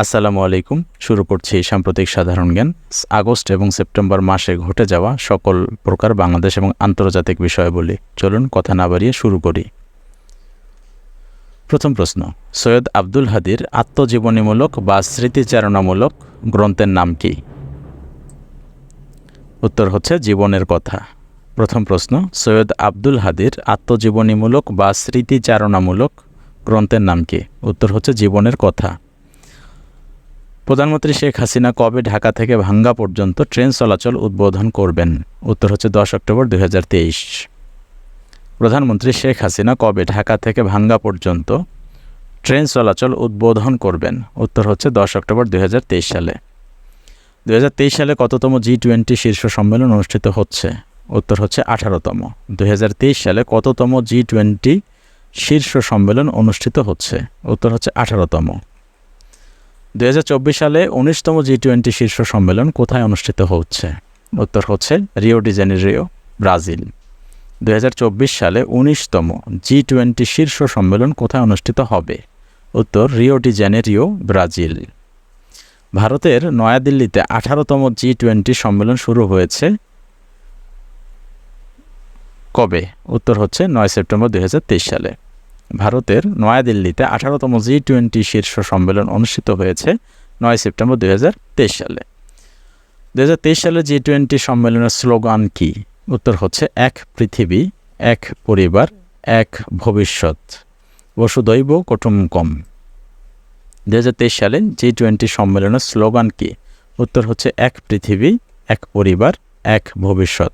আসসালামু আলাইকুম। শুরু করছি সাম্প্রতিক সাধারণ জ্ঞান। আগস্ট এবং সেপ্টেম্বর মাসে ঘটে যাওয়া সকল প্রকার বাংলাদেশ এবং আন্তর্জাতিক বিষয়াবলী। চলুন কথা না বাড়িয়ে শুরু করি। প্রথম প্রশ্ন, সৈয়দ আব্দুল হাদীর আত্মজীবনীমূলক বা স্মৃতিচারণামূলক গ্রন্থের নাম কি? উত্তর হচ্ছে জীবনের কথা। প্রথম প্রশ্ন, সৈয়দ আব্দুল হাদীর আত্মজীবনীমূলক বা স্মৃতিচারণামূলক গ্রন্থের নাম কি? উত্তর হচ্ছে জীবনের কথা। প্রধানমন্ত্রী শেখ হাসিনা কবে ঢাকা থেকে ভাঙ্গা পর্যন্ত ট্রেন চলাচল উদ্বোধন করবেন? উত্তর হচ্ছে 10 অক্টোবর 2023। প্রধানমন্ত্রী শেখ হাসিনা কবে ঢাকা থেকে ভাঙ্গা পর্যন্ত ট্রেন চলাচল উদ্বোধন করবেন? উত্তর হচ্ছে 10 অক্টোবর 2023 সালে। 2023 সালে কততম G20 শীর্ষ সম্মেলন অনুষ্ঠিত হচ্ছে? উত্তর হচ্ছে 18তম। 2023 সালে কততম G20 শীর্ষ সম্মেলন অনুষ্ঠিত হচ্ছে? উত্তর হচ্ছে 18তম। 2024 সালে 19তম G20 শীর্ষ সম্মেলন কোথায় অনুষ্ঠিত হচ্ছে? উত্তর হচ্ছে রিও ডি জেনেরিও, ব্রাজিল। 2024 সালে 19তম G20 শীর্ষ সম্মেলন কোথায় অনুষ্ঠিত হবে? উত্তর রিও ডি জেনেরিও, ব্রাজিল। ভারতের নয়াদিল্লিতে 18তম G20 সম্মেলন শুরু হয়েছে কবে? উত্তর হচ্ছে 9 সেপ্টেম্বর 2023 সালে। ভারতের নয়াদিল্লিতে 18তম G20 শীর্ষ সম্মেলন অনুষ্ঠিত হয়েছে 9 সেপ্টেম্বর 2023 সালে। 2023 সালে G20 সম্মেলনের স্লোগান কি? উত্তর হচ্ছে এক পৃথিবী, এক পরিবার, এক ভবিষ্যৎ, বসুধৈব কুটুম্বকম। 2023 সালে G20 সম্মেলনের স্লোগান কি? উত্তর হচ্ছে এক পৃথিবী, এক পরিবার, এক ভবিষ্যৎ,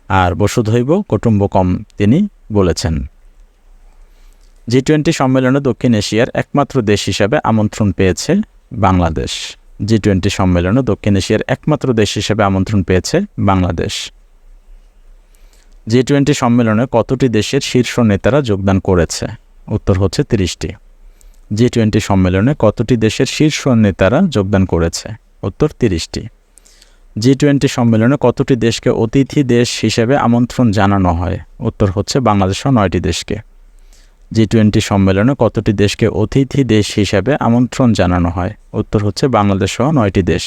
আর বসুধৈব কুটুম্বকম তিনি বলেছেন। G20 সম্মেলনে দক্ষিণ এশিয়ার একমাত্র দেশ হিসাবে আমন্ত্রণ পেয়েছে বাংলাদেশ। G20 সম্মেলনে দক্ষিণ এশিয়ার একমাত্র দেশ হিসাবে আমন্ত্রণ পেয়েছে বাংলাদেশ। G20 সম্মেলনে কতটি দেশের শীর্ষ নেতারা যোগদান করেছে? উত্তর হচ্ছে 30টি। G20 সম্মেলনে কতটি দেশের শীর্ষ নেতারা যোগদান করেছে? উত্তর 30টি। G20 সম্মেলনে কতটি দেশকে অতিথি দেশ হিসেবে আমন্ত্রণ জানানো হয়? উত্তর হচ্ছে বাংলাদেশ সহ 9টি দেশকে। G20 সম্মেলনে কতটি দেশকে অতিথি দেশ হিসাবে আমন্ত্রণ জানানো হয়? উত্তর হচ্ছে বাংলাদেশ সহ 9টি দেশ।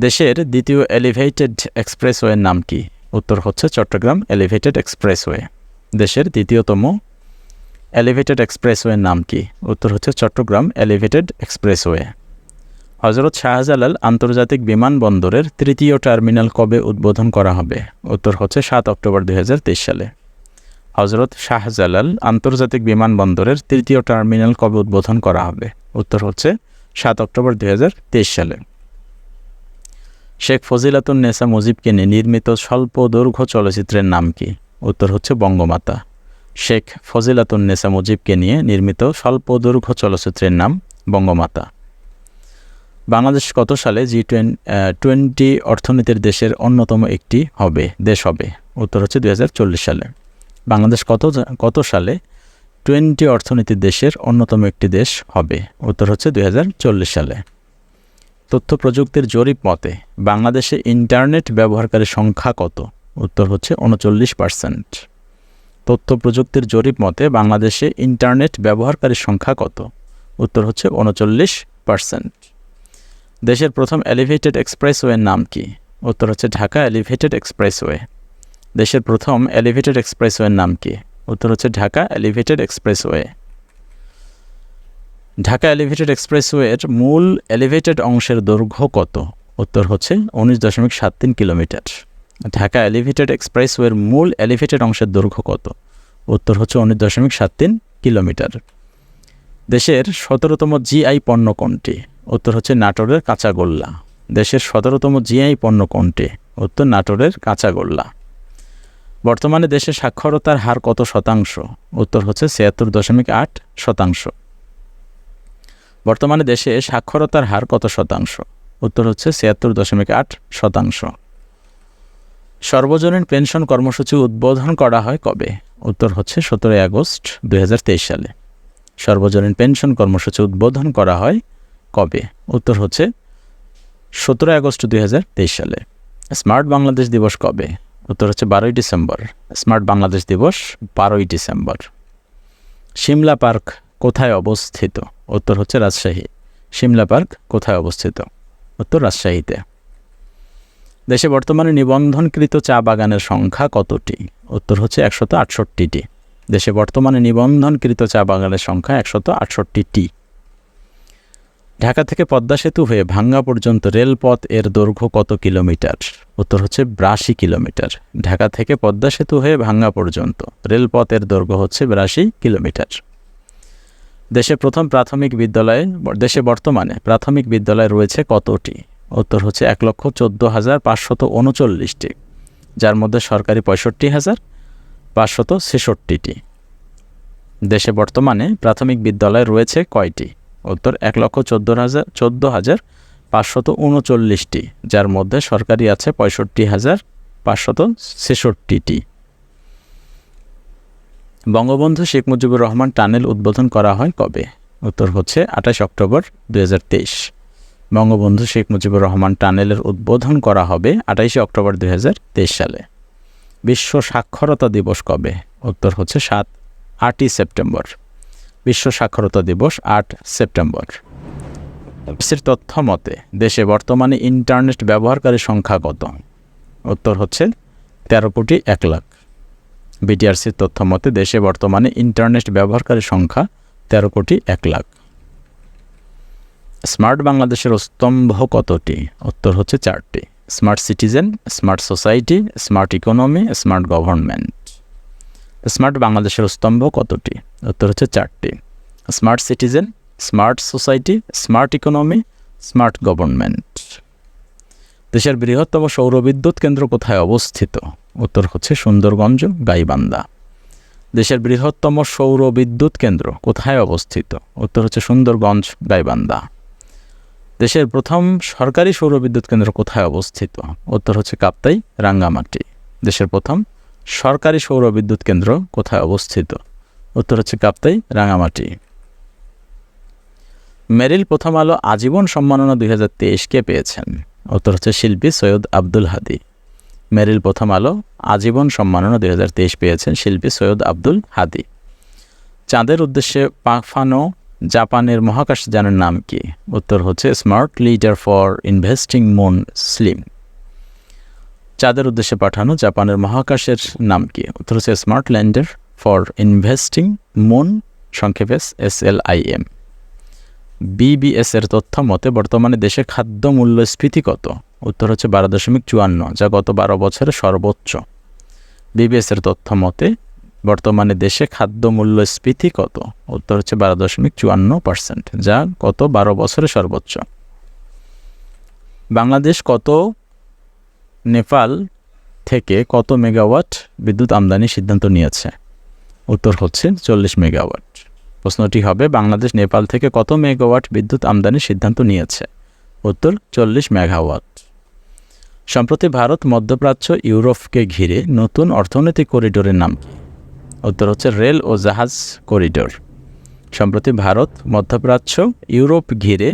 দেশের দ্বিতীয় এলিভেটেড এক্সপ্রেসওয়ের নাম কি? উত্তর হচ্ছে চট্টগ্রাম এলিভেটেড এক্সপ্রেসওয়ে। দেশের দ্বিতীয়তম এলিভেটেড এক্সপ্রেসওয়ের নাম কি? উত্তর হচ্ছে চট্টগ্রাম এলিভেটেড এক্সপ্রেসওয়ে। হযরত শাহজালাল আন্তর্জাতিক বিমানবন্দরের তৃতীয় টার্মিনাল কবে উদ্বোধন করা হবে? উত্তর হচ্ছে 7 অক্টোবর 2023 সালে। হযরত শাহজালাল আন্তর্জাতিক বিমানবন্দরের তৃতীয় টার্মিনাল কবে উদ্বোধন করা হবে? উত্তর হচ্ছে 7 অক্টোবর 2023 সালে। শেখ ফজিলাতুন্নেসা মুজিবকে নিয়ে নির্মিত স্বল্প দৈর্ঘ্য চলচ্চিত্রের নাম কি? উত্তর হচ্ছে বঙ্গমাতা। শেখ ফজিলাতুন্নেসা মুজিবকে নিয়ে নির্মিত স্বল্প দৈর্ঘ্য চলচ্চিত্রের নাম বঙ্গমাতা। বাংলাদেশ কত সালে G20 অর্থনীতির দেশের অন্যতম একটি দেশ হবে? উত্তর হচ্ছে 2040 সালে। বাংলাদেশ কত সালে 20 অর্থনীতির দেশের অন্যতম একটি দেশ হবে? উত্তর হচ্ছে 2040 সালে। তথ্য প্রযুক্তির জরিপ মতে বাংলাদেশে ইন্টারনেট ব্যবহারকারীর সংখ্যা কত? উত্তর হচ্ছে 39%। তথ্য প্রযুক্তির জরিপ মতে বাংলাদেশে ইন্টারনেট ব্যবহারকারীর সংখ্যা কত? উত্তর হচ্ছে 39%। দেশের প্রথম এলিভেটেড এক্সপ্রেসওয়ের নাম কি? উত্তর হচ্ছে ঢাকা এলিভেটেড এক্সপ্রেসওয়ে। দেশের প্রথম এলিভেটেড এক্সপ্রেসওয়ের নাম কি? উত্তর হচ্ছে Dhaka elevated expressway. Dhaka elevated এক্সপ্রেসওয়ের মূল এলিভেটেড অংশের দৈর্ঘ্য কত? উত্তর হচ্ছে 19.73 কিলোমিটার। ঢাকা এলিভেটেড এক্সপ্রেসওয়ের মূল এলিভেটেড অংশের দৈর্ঘ্য কত? উত্তর হচ্ছে 19.73 কিলোমিটার। দেশের 17তম জিআই পণ্য কোনটি? উত্তর হচ্ছে নাটোরের কাঁচাগোল্লা। দেশের 17তম জিআই পণ্য কোনটি? উত্তর নাটোরের কাঁচাগোল্লা। বর্তমানে দেশে সাক্ষরতার হার কত শতাংশ? উত্তর হচ্ছে 76.8%। বর্তমানে দেশে সাক্ষরতার হার কত শতাংশ? উত্তর হচ্ছে 76.8%। সর্বজনীন পেনশন কর্মসূচি উদ্বোধন করা হয় কবে? উত্তর হচ্ছে 17 আগস্ট 2023 সালে। সর্বজনীন পেনশন কর্মসূচি উদ্বোধন করা হয় কবে? উত্তর হচ্ছে 17 আগস্ট 2023 সালে। স্মার্ট বাংলাদেশ দিবস কবে? উত্তর হচ্ছে 12ই ডিসেম্বর। স্মার্ট বাংলাদেশ দিবস 12ই ডিসেম্বর। সিমলা পার্ক কোথায় অবস্থিত? উত্তর হচ্ছে রাজশাহী। সিমলা পার্ক কোথায় অবস্থিত? উত্তর রাজশাহীতে। দেশে বর্তমানে নিবন্ধনকৃত চা বাগানের সংখ্যা কতটি? উত্তর হচ্ছে 168টি। দেশে বর্তমানে নিবন্ধনকৃত চা বাগানের সংখ্যা 168টি। ঢাকা থেকে পদ্মা সেতু হয়ে ভাঙ্গা পর্যন্ত রেলপথ এর দৈর্ঘ্য কত কিলোমিটার? উত্তর হচ্ছে 82 কিলোমিটার। ঢাকা থেকে পদ্মা সেতু হয়ে ভাঙ্গা পর্যন্ত রেলপথের দৈর্ঘ্য হচ্ছে 82 কিলোমিটার। দেশে বর্তমানে প্রাথমিক বিদ্যালয় রয়েছে কতটি? উত্তর হচ্ছে 1,14,539টি, যার মধ্যে সরকারি 65,566টি। দেশে বর্তমানে প্রাথমিক বিদ্যালয় রয়েছে কয়টি? উত্তর 1,14,539টি, যার মধ্যে সরকারি আছে 65,566টি। বঙ্গবন্ধু শেখ মুজিবুর রহমান টানেল উদ্বোধন করা হয় কবে? উত্তর হচ্ছে 28 অক্টোবর 2023। বঙ্গবন্ধু শেখ মুজিবুর রহমান টানেলের উদ্বোধন করা হবে 28 অক্টোবর 2023 সালে। বিশ্ব সাক্ষরতা দিবস কবে? উত্তর হচ্ছে 8ই সেপ্টেম্বর। বিশ্ব সাক্ষরতা দিবস 8 সেপ্টেম্বর। বিবিসির তথ্য মতে দেশে বর্তমানে ইন্টারনেট ব্যবহারকারী সংখ্যা কত? উত্তর হচ্ছে 13,01,00,000। বিটিআরসির তথ্য মতে দেশে বর্তমানে ইন্টারনেট ব্যবহারকারী সংখ্যা 13,01,00,000। স্মার্ট বাংলাদেশের স্তম্ভ কতটি? উত্তর হচ্ছে 4টি। Smart citizen, smart society, smart economy, smart government. Smart বাংলাদেশের স্তম্ভ কতটি? উত্তর হচ্ছে 4টি। Smart citizen, smart society, smart economy, smart government. দেশের বৃহত্তম সৌরবিদ্যুৎ কেন্দ্র কোথায় অবস্থিত? উত্তর হচ্ছে সুন্দরগঞ্জ, গাইবান্ধা। দেশের বৃহত্তম সৌরবিদ্যুৎ কেন্দ্র কোথায় অবস্থিত? উত্তর হচ্ছে সুন্দরগঞ্জ, গাইবান্ধা। দেশের প্রথম সরকারি সৌরবিদ্যুৎ কেন্দ্র কোথায় অবস্থিত? উত্তর হচ্ছে কাপ্তাই, রাঙ্গামাটি। দেশের প্রথম সরকারি সৌরবিদ্যুৎ কেন্দ্র কোথায় অবস্থিত? উত্তর হচ্ছে কাপ্তাই, রাঙ্গামাটি। মেরিল প্রথম আলো আজীবন সম্মাননা 2023 কে পেয়েছেন? উত্তর হচ্ছে শিল্পী সৈয়দ আব্দুল হাদি। মেরিল প্রথম আলো আজীবন সম্মাননা 2023 পেয়েছেন শিল্পী সৈয়দ আব্দুল হাদি। চাঁদের উদ্দেশ্যে পাঠানো জাপানের মহাকাশযানের নাম কি? উত্তর হচ্ছে smart leader for investing moon SLIM. চাঁদের উদ্দেশ্যে পাঠানো জাপানের মহাকাশের নাম কি? উত্তর হচ্ছে smart lander for investing moon, সংক্ষেপে SLIM। BBS এর তথ্য মতে বর্তমানে দেশে খাদ্য মূল্যস্ফীতি কত? উত্তর হচ্ছে 12.54, যা গত 12 বছরে সর্বোচ্চ। BBS এর তথ্য মতে বর্তমানে দেশে খাদ্য মূল্যস্ফীতি কত? উত্তর হচ্ছে 12.54%, যা গত 12 বছরে সর্বোচ্চ। বাংলাদেশ নেপাল থেকে কত মেগাওয়াট বিদ্যুৎ আমদানির সিদ্ধান্ত নিয়েছে? উত্তর হচ্ছে 40 মেগাওয়াট। প্রশ্নটি হবে বাংলাদেশ নেপাল থেকে কত মেগাওয়াট বিদ্যুৎ আমদানির সিদ্ধান্ত নিয়েছে? উত্তর 40 মেগাওয়াট। সম্প্রতি ভারত মধ্যপ্রাচ্য ইউরোপকে ঘিরে নতুন অর্থনৈতিক করিডোরের নাম কি? উত্তর হচ্ছে রেল ও জাহাজ করিডোর। সম্প্রতি ভারত মধ্যপ্রাচ্য ইউরোপ ঘিরে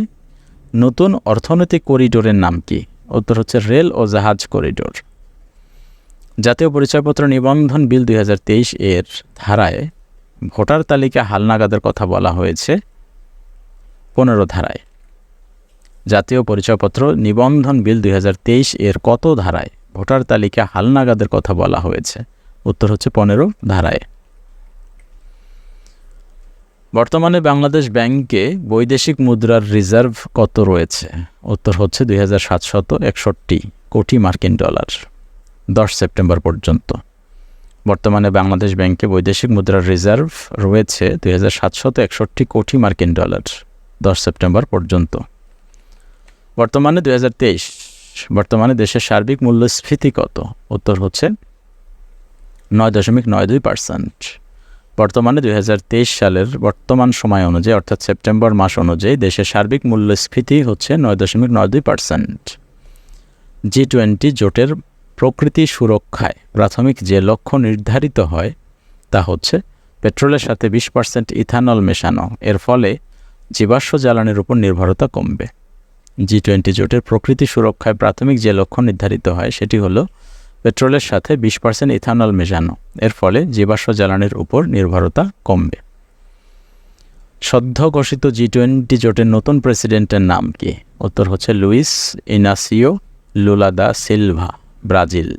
নতুন অর্থনৈতিক করিডোরের নাম কি? উত্তর হচ্ছে রেল ও জাহাজ করিডোর। জাতীয় পরিচয়পত্র নিবন্ধন বিল 2023 এর ধারায় ভোটার তালিকা হালনাগাদের কথা বলা হয়েছে 15 ধারায়। জাতীয় পরিচয়পত্র নিবন্ধন বিল 2023 এর কত ধারায় ভোটার তালিকা হালনাগাদের কথা বলা হয়েছে? উত্তর হচ্ছে 15 ধারায়। বর্তমানে বাংলাদেশ ব্যাংকে বৈদেশিক মুদ্রার রিজার্ভ কত রয়েছে? উত্তর হচ্ছে 2,761 কোটি মার্কিন ডলার 10 সেপ্টেম্বর পর্যন্ত। বর্তমানে বাংলাদেশ ব্যাংকে বৈদেশিক মুদ্রার রিজার্ভ রয়েছে 2,761 কোটি মার্কিন ডলার 10 সেপ্টেম্বর পর্যন্ত। বর্তমানে 2023 বর্তমানে দেশের সার্বিক মূল্যস্ফীতি কত? উত্তর হচ্ছে 9.92%। বর্তমানে 2023 সালের বর্তমান সময় অনুযায়ী অর্থাৎ সেপ্টেম্বর মাস অনুযায়ী দেশের সার্বিক মূল্যস্ফীতি হচ্ছে 9.92%। G20 জোটের প্রকৃতি সুরক্ষায় প্রাথমিক যে লক্ষ্য নির্ধারিত হয় তা হচ্ছে পেট্রোলের সাথে 20% ইথানল মেশানো। এর ফলে জীবাশ্ম জ্বালানির উপর নির্ভরতা কমবে। G20 জোটের প্রকৃতি সুরক্ষায় প্রাথমিক যে লক্ষ্য নির্ধারিত হয় সেটি হলো পেট্রোলের সাথে 20% ইথানল মেশানো। এর ফলে জীবাশ্ম জ্বালানির উপর নির্ভরতা কমবে। সদ্য ঘোষিত G20 জোটের নতুন প্রেসিডেন্টের নাম কি? উত্তর হচ্ছে Luiz Inacio Lula da Silva, Brazil.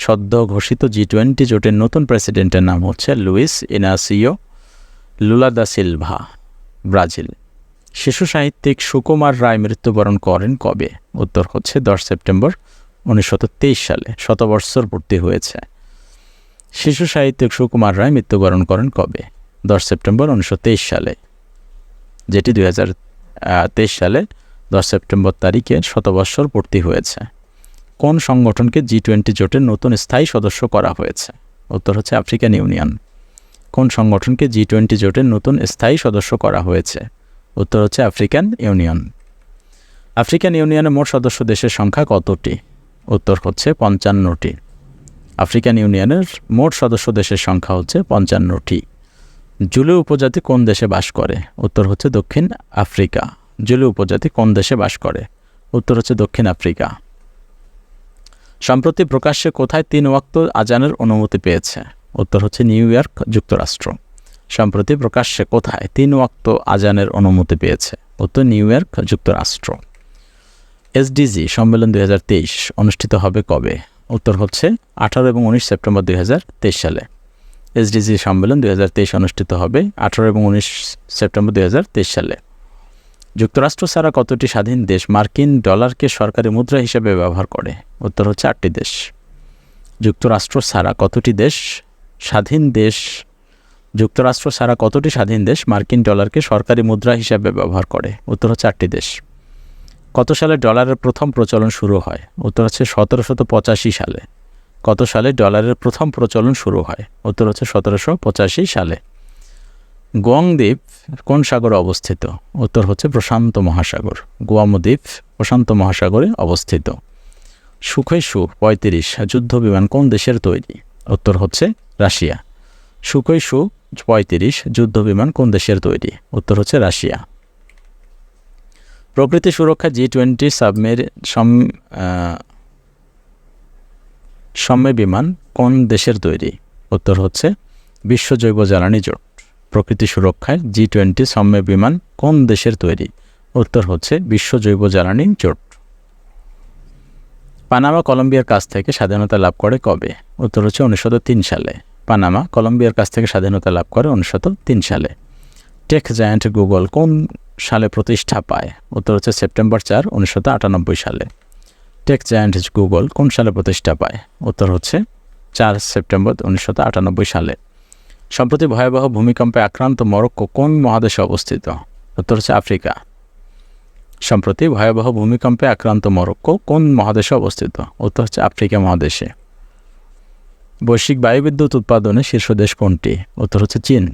সদ্য ঘোষিত G20 জোটের নতুন প্রেসিডেন্টের নাম হচ্ছে Luiz Inacio Lula da Silva, Brazil. শিশু সাহিত্যিক সুকুমার রায় মৃত্যুবরণ করেন কবে? উত্তর হচ্ছে 10 সেপ্টেম্বর 1923 সালে, 100 বৎসর পূর্তি হয়েছে। শিশু সাহিত্যিক সুকুমার রায় মৃত্যুবরণ করেন কবে? 10 সেপ্টেম্বর 1923 সালে, যেটি 2023 সালে 10 সেপ্টেম্বর তারিখে 100 বৎসর পূর্তি হয়েছে। কোন সংগঠনকে G20 জোটের নতুন স্থায়ী সদস্য করা হয়েছে? উত্তর হচ্ছে আফ্রিকান ইউনিয়ন। কোন সংগঠনকে G20 জোটের নতুন স্থায়ী সদস্য করা হয়েছে? উত্তর হচ্ছে আফ্রিকান ইউনিয়ন। আফ্রিকান ইউনিয়নের মোট সদস্য দেশের সংখ্যা কতটি? উত্তর হচ্ছে 55টি। আফ্রিকান ইউনিয়নের মোট সদস্য দেশের সংখ্যা হচ্ছে 55টি। জুলু উপজাতি কোন দেশে বাস করে? উত্তর হচ্ছে দক্ষিণ আফ্রিকা। জুলু উপজাতি কোন দেশে বাস করে? উত্তর হচ্ছে দক্ষিণ আফ্রিকা। সম্প্রতি প্রকাশ্যে কোথায় 3 ওয়াক্ত আজানের অনুমতি পেয়েছে? উত্তর হচ্ছে নিউ ইয়র্ক, যুক্তরাষ্ট্র। সম্প্রতি প্রকাশ্যে কোথায় 3 ওয়াক্ত আজানের অনুমতি পেয়েছে? উত্তর নিউ ইয়র্ক, যুক্তরাষ্ট্র। এসডিজি সম্মেলন 2023 অনুষ্ঠিত হবে কবে? উত্তর হচ্ছে 18 এবং 19 সেপ্টেম্বর 2023 সালে। এসডিজি সম্মেলন 2023 অনুষ্ঠিত হবে 18 এবং 19 সেপ্টেম্বর 2023 সালে। যুক্তরাষ্ট্র ছাড়া কতটি স্বাধীন দেশ মার্কিন ডলারকে সরকারি মুদ্রা হিসেবে ব্যবহার করে? উত্তর হচ্ছে 8টি দেশ। যুক্তরাষ্ট্র ছাড়া কতটি দেশ স্বাধীন দেশ যুক্তরাষ্ট্র ছাড়া কতটি স্বাধীন দেশ মার্কিন ডলারকে সরকারি মুদ্রা হিসেবে ব্যবহার করে? উত্তর হচ্ছে 8টি দেশ। কত সালে ডলারের প্রথম প্রচলন শুরু হয়? উত্তর হচ্ছে 1785 সালে। কত সালে ডলারের প্রথম প্রচলন শুরু হয়? উত্তর হচ্ছে 1785 সালে। গুয়াম দ্বীপ কোন সাগরে অবস্থিত? উত্তর হচ্ছে প্রশান্ত মহাসাগর। গুয়াম দ্বীপ প্রশান্ত মহাসাগরে অবস্থিত। সুখোই সু-35 যুদ্ধ বিমান কোন দেশের তৈরি? উত্তর হচ্ছে রাশিয়া। সুখোই সু-35 যুদ্ধ বিমান কোন দেশের তৈরি? উত্তর হচ্ছে রাশিয়া। প্রকৃতি সুরক্ষা G20 সৌম্য বিমান কোন দেশের তৈরি? উত্তর হচ্ছে বিশ্ব জৈব জ্বালানি জোট। প্রকৃতি সুরক্ষায় G20 সৌম্য বিমান কোন দেশের তৈরি? উত্তর হচ্ছে বিশ্ব জৈব জ্বালানি জোট। পানামা কলম্বিয়ার কাছ থেকে স্বাধীনতা লাভ করে কবে? উত্তর হচ্ছে 1903 সালে। পানামা কলম্বিয়ার কাছ থেকে স্বাধীনতা লাভ করে 1903 সালে। টেক জায়ান্ট গুগল কোন সালে প্রতিষ্ঠা পায়? উত্তর হচ্ছে সেপ্টেম্বর 4, 1998 সালে। টেক জায়ান্ট গুগল কোন সালে প্রতিষ্ঠা পায়? উত্তর হচ্ছে 4 সেপ্টেম্বর 1998 সালে। সম্প্রতি ভয়াবহ ভূমিকম্পে আক্রান্ত মরক্কো কোন মহাদেশে অবস্থিত? উত্তর হচ্ছে আফ্রিকা। সম্প্রতি ভয়াবহ ভূমিকম্পে আক্রান্ত মরক্কো কোন মহাদেশে অবস্থিত? উত্তর হচ্ছে আফ্রিকা মহাদেশে। বৈশ্বিক বায়ুবিদ্যুৎ উৎপাদনে শীর্ষ দেশ কোনটি? উত্তর হচ্ছে চীন।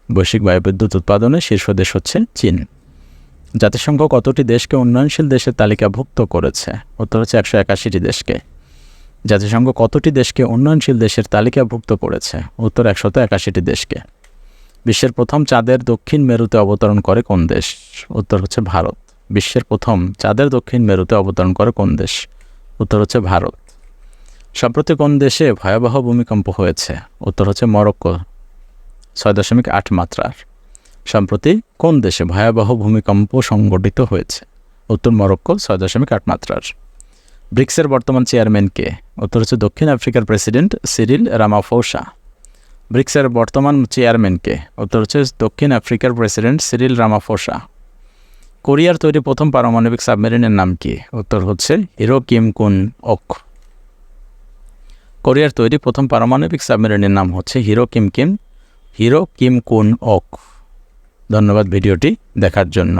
বৈশ্বিক বায়ুবিদ্যুৎ উৎপাদনে শীর্ষ দেশ হচ্ছে চীন। জাতিসংঘ কতটি দেশকে উন্নয়নশীল দেশের তালিকাভুক্ত করেছে? উত্তর হচ্ছে 181টি দেশকে। জাতিসংঘ কতটি দেশকে উন্নয়নশীল দেশের তালিকাভুক্ত করেছে? উত্তর 181টি দেশকে। বিশ্বের প্রথম চাঁদের দক্ষিণ মেরুতে অবতরণ করে কোন দেশ? উত্তর হচ্ছে ভারত। বিশ্বের প্রথম চাঁদের দক্ষিণ মেরুতে অবতরণ করে কোন দেশ? উত্তর হচ্ছে ভারত। সম্প্রতি কোন দেশে ভয়াবহ ভূমিকম্প হয়েছে? উত্তর হচ্ছে মরক্কো, 6.8 মাত্রার। সম্প্রতি কোন দেশে ভয়াবহ ভূমিকম্প সংঘটিত হয়েছে? উত্তর মরক্কো, 6.8 মাত্রার। ব্রিক্সের বর্তমান চেয়ারম্যান কে? উত্তর হচ্ছে দক্ষিণ আফ্রিকার প্রেসিডেন্ট সিরিল রামাফোসা। ব্রিক্সের বর্তমান চেয়ারম্যান কে? উত্তর হচ্ছে দক্ষিণ আফ্রিকার প্রেসিডেন্ট সিরিল রামাফোসা। কোরিয়ার তৈরি প্রথম পারমাণবিক সাবমেরিনের নাম কি? উত্তর হচ্ছে হিরো কিম কুন ওক। কোরিয়ার তৈরি প্রথম পারমাণবিক সাবমেরিনের নাম হচ্ছে হিরো কিম কুন ওক। ধন্যবাদ ভিডিওটি দেখার জন্য।